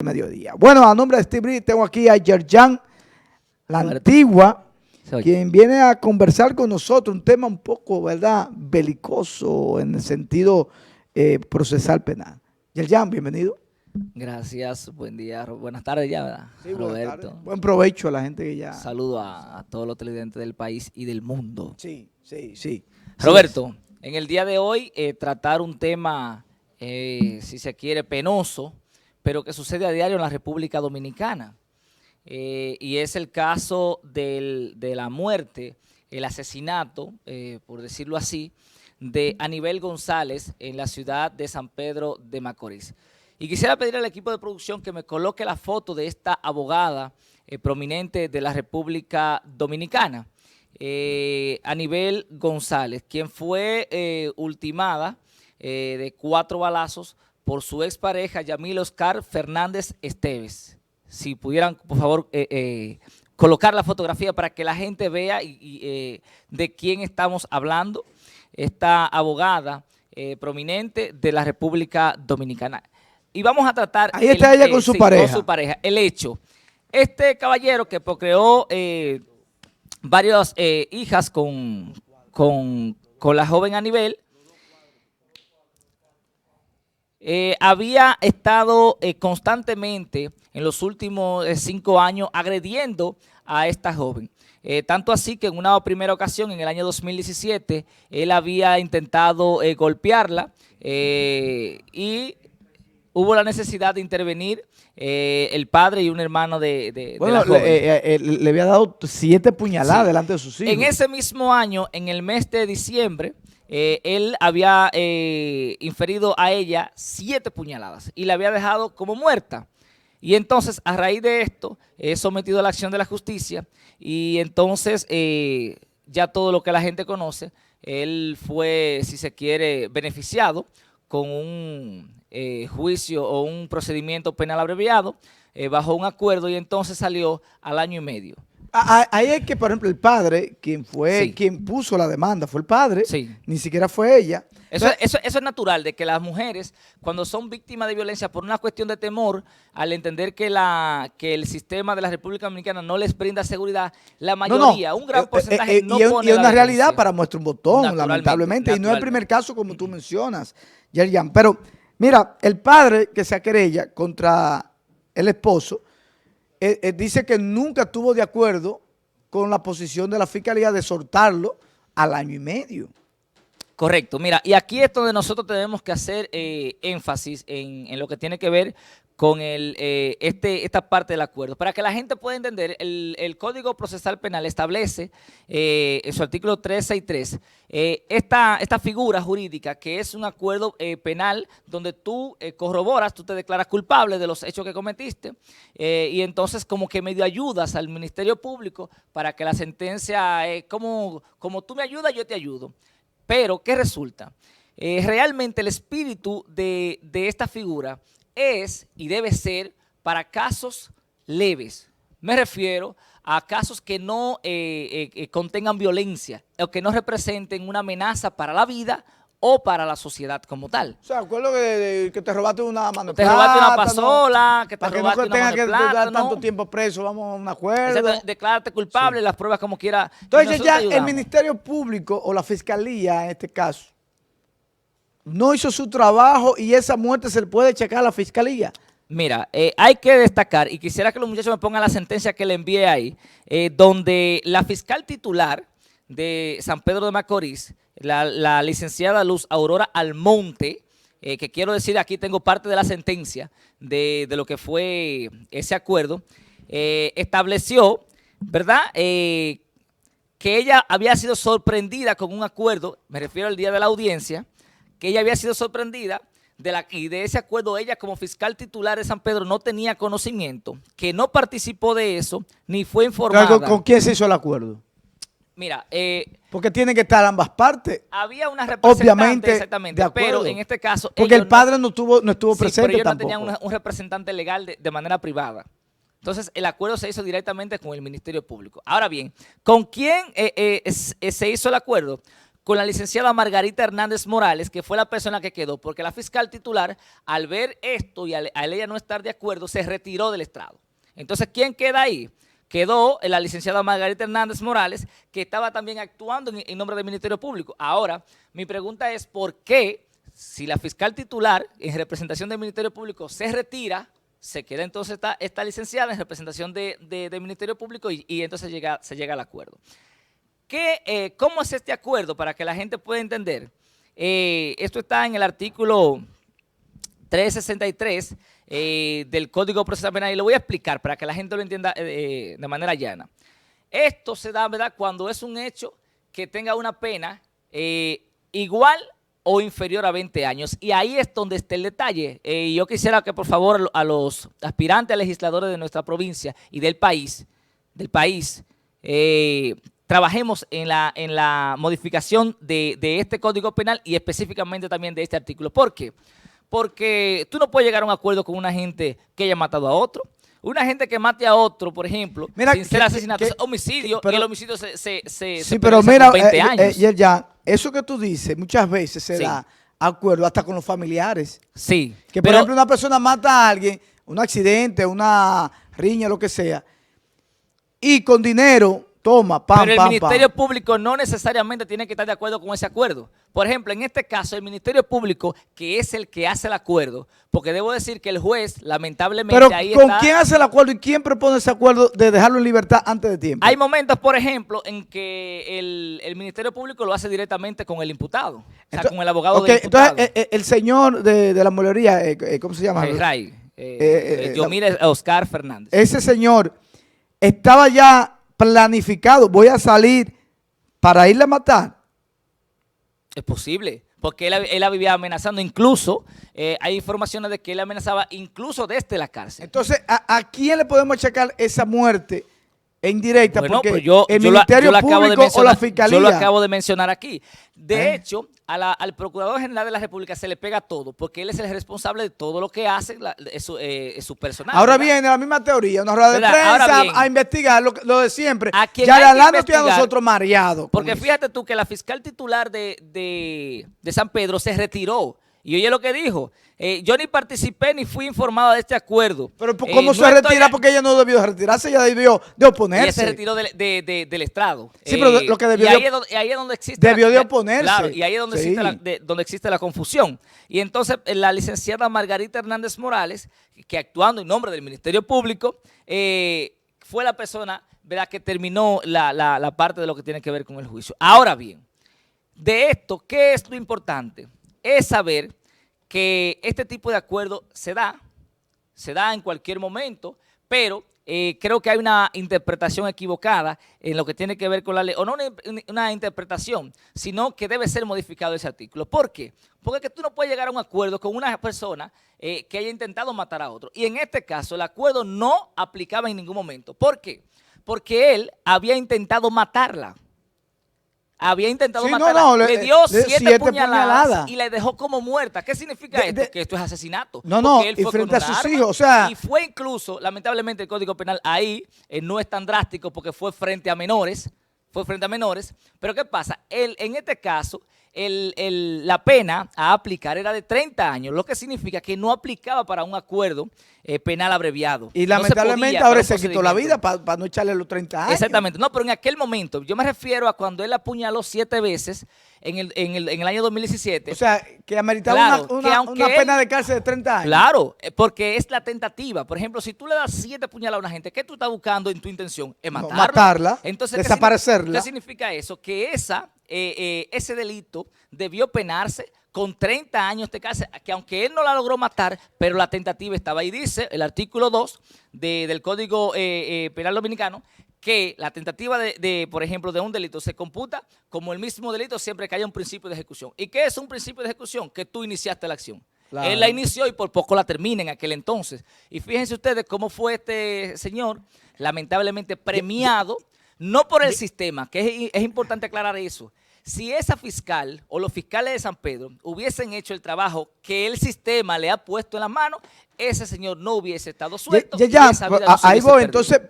mediodía. Bueno, a nombre de Steve Reed, tengo aquí a Yerjan, la antigua, quien viene a conversar con nosotros un tema un poco, ¿verdad?, belicoso en el sentido procesal penal. Yerjan, bienvenido. Gracias, buen día, buenas tardes ya, ¿verdad? Sí, Roberto. Buen provecho a la gente que ya... Saludo a todos los televidentes del país y del mundo. Sí, sí, sí. Roberto, en el día de hoy tratar un tema, si se quiere, penoso, pero que sucede a diario en la República Dominicana. Y es el caso de la muerte, el asesinato, por decirlo así, de Anibel González en la ciudad de San Pedro de Macorís. Y quisiera pedir al equipo de producción que me coloque la foto de esta abogada prominente de la República Dominicana, Anibel González, quien fue ultimada de 4 balazos por su expareja Yamil Oscar Fernández Esteves. Si pudieran, por favor, colocar la fotografía para que la gente vea de quién estamos hablando, esta abogada prominente de la República Dominicana. Y vamos a tratar... Ahí está ella con su pareja. Con su pareja. El hecho. Este caballero que procreó varias hijas con la joven Anibel, había estado constantemente en los últimos 5 años agrediendo a esta joven. Tanto así que en una primera ocasión, en el año 2017, él había intentado golpearla y hubo la necesidad de intervenir el padre y un hermano de la joven. Le había dado 7 puñaladas delante de sus hijos. En ese mismo año, en el mes de diciembre, él había inferido a ella 7 puñaladas y la había dejado como muerta. Y entonces, a raíz de esto, es sometido a la acción de la justicia y entonces, ya todo lo que la gente conoce, él fue, si se quiere, beneficiado con un juicio o un procedimiento penal abreviado bajo un acuerdo y entonces salió al año y medio. Ahí es que, por ejemplo, el padre, quien puso la demanda, fue el padre, ni siquiera fue ella. Eso es natural, de que las mujeres, cuando son víctimas de violencia por una cuestión de temor, al entender que el sistema de la República Dominicana no les brinda seguridad, la mayoría, un gran porcentaje no pone y es una la realidad para muestra un botón, lamentablemente, y no es el primer caso como tú mencionas, Yerjan. Pero mira, el padre que se querella contra el esposo, dice que nunca estuvo de acuerdo con la posición de la fiscalía de soltarlo al año y medio. Correcto. Mira, y aquí es donde nosotros tenemos que hacer énfasis en lo que tiene que ver con esta parte del acuerdo. Para que la gente pueda entender, el Código Procesal Penal establece en su artículo 363 esta figura jurídica que es un acuerdo penal donde tú corroboras, tú te declaras culpable de los hechos que cometiste y entonces como que medio ayudas al Ministerio Público para que la sentencia, como tú me ayudas, yo te ayudo. Pero, ¿qué resulta? Realmente el espíritu de esta figura es y debe ser para casos leves. Me refiero a casos que no contengan violencia o que no representen una amenaza para la vida o para la sociedad como tal. O sea, acuerdo que te robaste una mano de plátano. Te robaste una pasola, que te robaste una mano de plátano. Para que no tengas que dar tanto tiempo preso, vamos a un acuerdo. Declárate culpable, las pruebas como quiera. Entonces ya el Ministerio Público o la Fiscalía, en este caso, no hizo su trabajo y esa muerte se le puede checar a la Fiscalía. Mira, hay que destacar, y quisiera que los muchachos me pongan la sentencia que le envié ahí, donde la fiscal titular de San Pedro de Macorís, la licenciada Luz Aurora Almonte, que quiero decir, aquí tengo parte de la sentencia de lo que fue ese acuerdo, estableció, ¿verdad?, que ella había sido sorprendida con un acuerdo, me refiero al día de la audiencia, que ella había sido sorprendida y de ese acuerdo ella como fiscal titular de San Pedro no tenía conocimiento, que no participó de eso, ni fue informada. ¿Con quién se hizo el acuerdo? Mira, porque tienen que estar ambas partes. Había una representante, obviamente, exactamente, pero en este caso... Porque el padre no estuvo presente pero ellos tampoco. no tenían un representante legal de manera privada. Entonces, el acuerdo se hizo directamente con el Ministerio Público. Ahora bien, ¿con quién se hizo el acuerdo? con la licenciada Margarita Hernández Morales, que fue la persona que quedó, porque la fiscal titular, al ver esto y al ella no estar de acuerdo, se retiró del estrado. Entonces, ¿quién queda ahí? Quedó la licenciada Margarita Hernández Morales, que estaba también actuando en nombre del Ministerio Público. Ahora, mi pregunta es, ¿por qué, si la fiscal titular, en representación del Ministerio Público, se retira, se queda entonces esta licenciada en representación del Ministerio Público y entonces se llega al acuerdo? ¿Cómo es este acuerdo para que la gente pueda entender? Esto está en el artículo 363 del Código Procesal Penal y lo voy a explicar para que la gente lo entienda de manera llana. Esto se da, ¿verdad?, cuando es un hecho que tenga una pena igual o inferior a 20 años. Y ahí es donde está el detalle. Yo quisiera que por favor a los aspirantes a legisladores de nuestra provincia y del país, trabajemos en la modificación de este Código Penal y específicamente también de este artículo. ¿Por qué? Porque tú no puedes llegar a un acuerdo con una gente que haya matado a otro. Una gente que mate a otro, por ejemplo, mira, sin ser asesinato, es homicidio, y el homicidio se pero mira, con 20 años. Ya, eso que tú dices, muchas veces se da acuerdo hasta con los familiares. Sí. Que, por ejemplo, una persona mata a alguien, un accidente, una riña, lo que sea, y con dinero toma, pero el Ministerio Público no necesariamente tiene que estar de acuerdo con ese acuerdo. Por ejemplo, en este caso, el Ministerio Público, que es el que hace el acuerdo, porque debo decir que el juez, lamentablemente, pero ahí ¿con quién hace el acuerdo y quién propone ese acuerdo de dejarlo en libertad antes de tiempo? Hay momentos, por ejemplo, en que el Ministerio Público lo hace directamente con el imputado, entonces, con el abogado del imputado. Entonces, el señor de la molería, ¿cómo se llama? Yomir Oscar Fernández. Ese señor estaba ya planificado, voy a salir para irle a matar. Es posible, porque él la vivía amenazando, incluso hay informaciones de que él amenazaba incluso desde la cárcel. Entonces, ¿a quién le podemos achacar esa muerte en directa? Bueno, porque pues el Ministerio Público o la Fiscalía. Yo lo acabo de mencionar aquí. De hecho, al Procurador General de la República se le pega todo, porque él es el responsable de todo lo que hace su personal. Ahora viene la misma teoría, una rueda de prensa a investigar lo de siempre. Ya hablándote a nosotros mareados. Porque fíjate tú que la fiscal titular de San Pedro se retiró. Y oye lo que dijo, yo ni participé ni fui informada de este acuerdo. Pero ¿cómo se retira? Porque ella no debió retirarse, ella debió de oponerse. Ella se retiró del estrado. Sí, pero lo que debió ahí es donde existe debió de oponerse. Claro, y ahí es donde existe la confusión. Y entonces la licenciada Margarita Hernández Morales, que actuando en nombre del Ministerio Público, fue la persona, ¿verdad?, que terminó la parte de lo que tiene que ver con el juicio. Ahora bien, de esto, ¿qué es lo importante? Es saber que este tipo de acuerdo se da en cualquier momento, pero creo que hay una interpretación equivocada en lo que tiene que ver con la ley, o no una interpretación, sino que debe ser modificado ese artículo. ¿Por qué? Porque que tú no puedes llegar a un acuerdo con una persona que haya intentado matar a otro. Y en este caso el acuerdo no aplicaba en ningún momento. ¿Por qué? Porque él había intentado matarla. Había intentado matarla, le dio 7 puñaladas y le dejó como muerta. ¿Qué significa esto? Que esto es asesinato. No, él fue y frente a sus hijos, o sea. Y fue incluso, lamentablemente, el Código Penal ahí no es tan drástico porque fue frente a menores. Pero ¿qué pasa? En este caso, la pena a aplicar era de 30 años, lo que significa que no aplicaba para un acuerdo penal abreviado. Y lamentablemente ahora se quitó la vida para no echarle los 30 años. Exactamente. No, pero en aquel momento, yo me refiero a cuando él apuñaló 7 veces en el año 2017. O sea, que ameritaba una pena de cárcel de 30 años. Claro, porque es la tentativa. Por ejemplo, si tú le das 7 puñaladas a una gente, ¿qué tú estás buscando en tu intención? Es matarla. No, matarla, entonces, desaparecerla. ¿Qué significa eso? Que ese delito debió penarse con 30 años de cárcel, que aunque él no la logró matar, pero la tentativa estaba ahí. Dice el artículo 2 del Código Penal Dominicano que la tentativa por ejemplo, de un delito se computa como el mismo delito siempre que haya un principio de ejecución. ¿Y qué es un principio de ejecución? Que tú iniciaste la acción. Claro. Él la inició y por poco la termina en aquel entonces. Y fíjense ustedes cómo fue este señor, lamentablemente premiado, no por el sistema, que es importante aclarar eso. Si esa fiscal o los fiscales de San Pedro hubiesen hecho el trabajo que el sistema le ha puesto en la mano, ese señor no hubiese estado suelto. Ahí voy, entonces,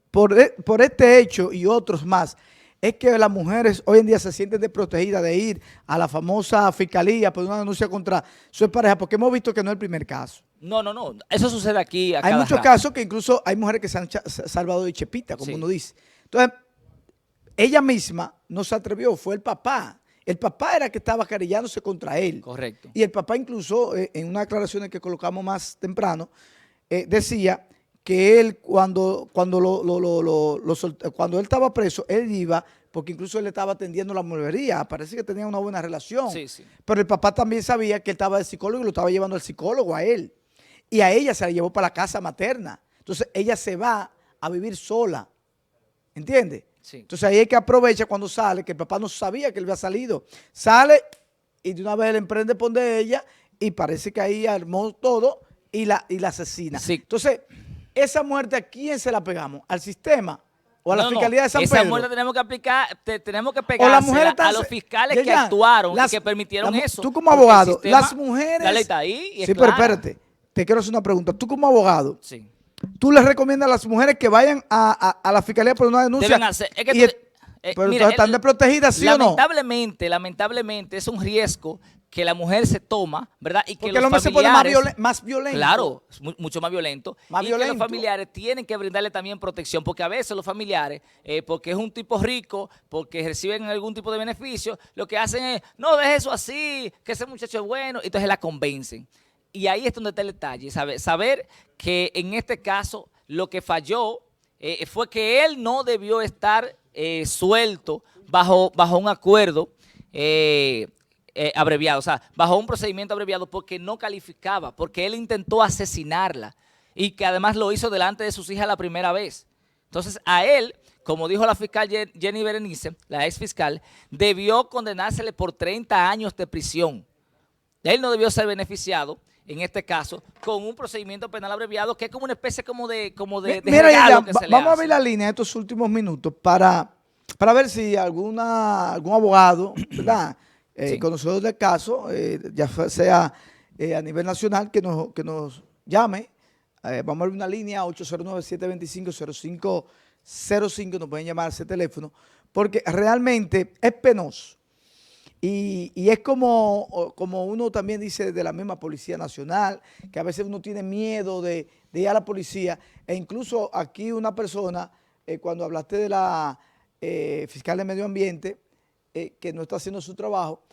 por este hecho y otros más, es que las mujeres hoy en día se sienten desprotegidas de ir a la famosa fiscalía por una denuncia contra su pareja, porque hemos visto que no es el primer caso. No. Eso sucede aquí a Hay cada muchos rato. casos que incluso hay mujeres que se han salvado de chepita, como Sí. uno dice. Entonces, ella misma no se atrevió, fue el papá. El papá era el que estaba querellándose contra él. Correcto. Y el papá incluso, en unas declaraciones que colocamos más temprano, decía que él cuando él estaba preso, él iba, porque incluso él estaba atendiendo la mueblería, parece que tenía una buena relación. Sí, sí. Pero el papá también sabía que él estaba de psicólogo y lo estaba llevando al psicólogo a él. Y a ella se la llevó para la casa materna. Entonces ella se va a vivir sola. ¿Entiendes? Sí. Entonces ahí es que aprovecha cuando sale, que el papá no sabía que él había salido. Sale y de una vez él emprende por de ella y parece que ahí armó todo y la asesina. Sí. Entonces, esa muerte, ¿a quién se la pegamos? ¿Al sistema? ¿O a la Fiscalía de San esa Pedro? muerte tenemos que aplicar, tenemos que O las mujeres pegársela a los fiscales que actuaron y que permitieron eso. Tú como Porque el abogado, sistema, las mujeres... la ley está ahí y es sí, pero clara. espérate, te quiero hacer una pregunta. Tú como abogado, Sí. ¿tú les recomiendas a las mujeres que vayan a la Fiscalía por una denuncia? Deben hacer. Es que Y pero mira, están desprotegidas, ¿sí o no? Lamentablemente es un riesgo que la mujer se toma, ¿verdad? Y que Porque el los hombre se pone familiares, más violento. claro, es mucho más violento. Más y que violento. los familiares tienen que brindarle también protección, porque a veces los familiares, porque es un tipo rico, porque reciben algún tipo de beneficio, lo que hacen es, no, deje eso así, que ese muchacho es bueno, y entonces la convencen. Y ahí es donde está el detalle, saber que en este caso lo que falló fue que él no debió estar suelto bajo un acuerdo abreviado, o sea, bajo un procedimiento abreviado porque no calificaba, porque él intentó asesinarla y que además lo hizo delante de sus hijas la primera vez. Entonces a él, como dijo la fiscal Jenny Berenice, la ex fiscal, debió condenársele por 30 años de prisión. Él no debió ser beneficiado, en este caso, con un procedimiento penal abreviado que es como una especie de Mira, regalo que se le vamos a hace. ver la línea de estos últimos minutos para ver si algún abogado, ¿verdad? Sí. Conocedor del caso, ya sea a nivel nacional, que nos llame. Vamos a ver una línea 809-725-0505, nos pueden llamar a ese teléfono, porque realmente es penoso. Y es como uno también dice de la misma Policía Nacional, que a veces uno tiene miedo de ir a la policía, e incluso aquí una persona, cuando hablaste de la fiscal de medio ambiente, que no está haciendo su trabajo,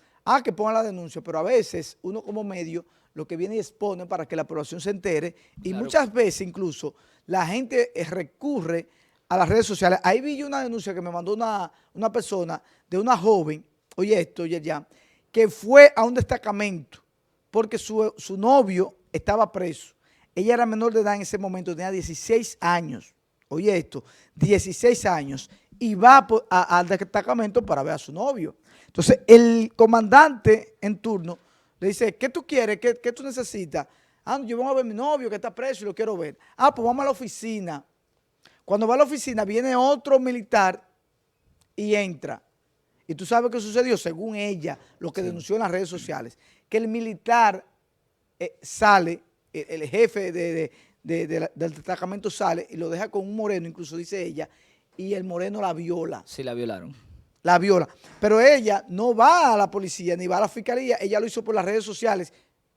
que ponga la denuncia, pero a veces uno como medio lo que viene y expone para que la población se entere, y Claro. muchas veces incluso la gente recurre a las redes sociales. Ahí vi yo una denuncia que me mandó una persona de una joven, oye, que fue a un destacamento porque su novio estaba preso. Ella era menor de edad en ese momento, tenía 16 años. Oye esto, 16 años. Y va al destacamento para ver a su novio. Entonces, el comandante en turno le dice, ¿qué tú quieres? ¿Qué tú necesitas? Yo voy a ver a mi novio que está preso y lo quiero ver. Pues vamos a la oficina. Cuando va a la oficina, viene otro militar y entra. Y tú sabes qué sucedió, según ella, lo que denunció en las redes sociales, que el militar sale, el jefe del destacamento sale y lo deja con un moreno, incluso dice ella, y el moreno la viola. Sí, la violaron. La viola. Pero ella no va a la policía ni va a la fiscalía, ella lo hizo por las redes sociales.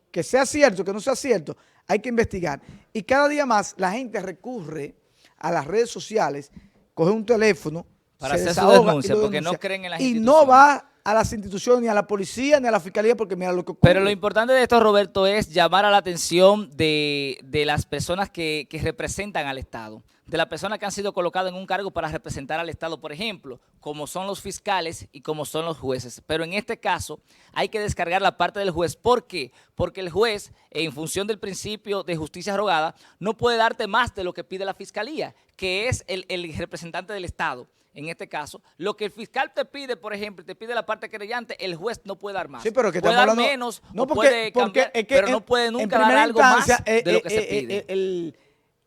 Que sea cierto, que no sea cierto, hay que investigar. Y cada día más la gente recurre a las redes sociales, coge un teléfono, para se hacer su desahoga denuncia, y lo porque denuncia. no creen en las y instituciones. no va a las instituciones, ni a la policía, ni a la fiscalía, porque mira lo que ocurre. Pero lo importante de esto, Roberto, es llamar a la atención de las personas que representan al Estado, de las personas que han sido colocadas en un cargo para representar al Estado, por ejemplo, como son los fiscales y como son los jueces. Pero en este caso hay que descargar la parte del juez. ¿Por qué? Porque el juez, en función del principio de justicia rogada, no puede darte más de lo que pide la fiscalía, que es el representante del Estado. En este caso, lo que el fiscal te pide, por ejemplo, te pide la parte querellante, el juez no puede dar más. Sí, pero que puede estamos dar hablando, menos, no, o porque, puede cambiar, es que pero no puede nunca dar algo instancia, más de lo que se pide.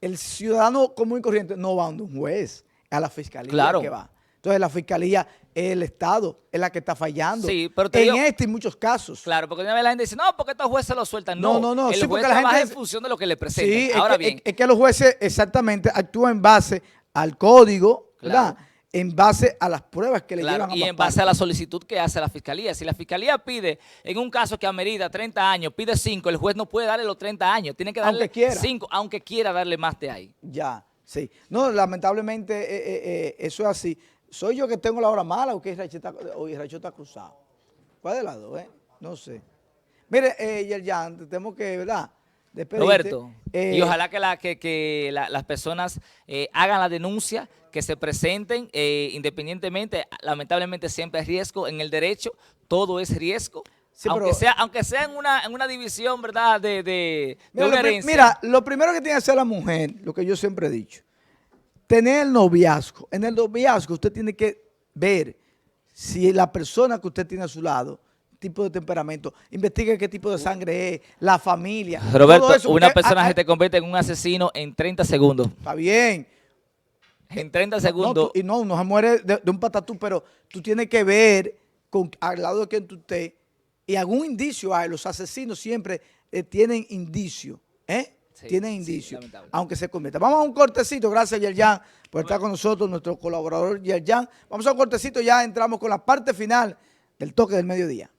El ciudadano común y corriente no va a un juez, a la fiscalía Claro. que va. Entonces la fiscalía es el Estado, es la que está fallando. Sí, pero te en digo, este y muchos casos. Claro, porque una vez la gente dice, no, porque estos jueces lo sueltan. No, No, el sí, juez porque la trabaja gente en función de lo que le presentan. Sí, Ahora bien, es que los jueces exactamente actúan en base al código, ¿verdad? Claro. en base a las pruebas que le Claro, llevan a y en papá. base a la solicitud que hace la fiscalía. Si la fiscalía pide, en un caso que amerita 30 años, pide 5, el juez no puede darle los 30 años, tiene que darle Aunque quiera. 5, aunque quiera darle más de ahí. Ya, sí. No, lamentablemente eso es así. ¿Soy yo que tengo la hora mala o que Racho está cruzado? ¿Cuál de las dos, No sé. Mire, Yerjan, tenemos que, ¿verdad? Despedirte. Roberto, y ojalá que las personas hagan la denuncia, que se presenten independientemente. Lamentablemente siempre hay riesgo en el derecho, todo es riesgo. Sí, aunque sea en una división, ¿verdad?, de una herencia. Mira, lo primero que tiene que hacer la mujer, lo que yo siempre he dicho, tener el noviazgo. En el noviazgo usted tiene que ver si la persona que usted tiene a su lado, tipo de temperamento, investigue qué tipo de sangre es, la familia. Roberto, eso, una persona se te convierte en un asesino en 30 segundos. Está bien. En 30 segundos. No se muere de un patatú, pero tú tienes que ver al lado de quien tú estés y algún indicio hay. Los asesinos siempre tienen indicio, Sí, tienen indicios, sí, aunque se convierta. Vamos a un cortecito, gracias Yerjan por estar con nosotros, nuestro colaborador Yerjan. Vamos a un cortecito, ya entramos con la parte final del toque del mediodía.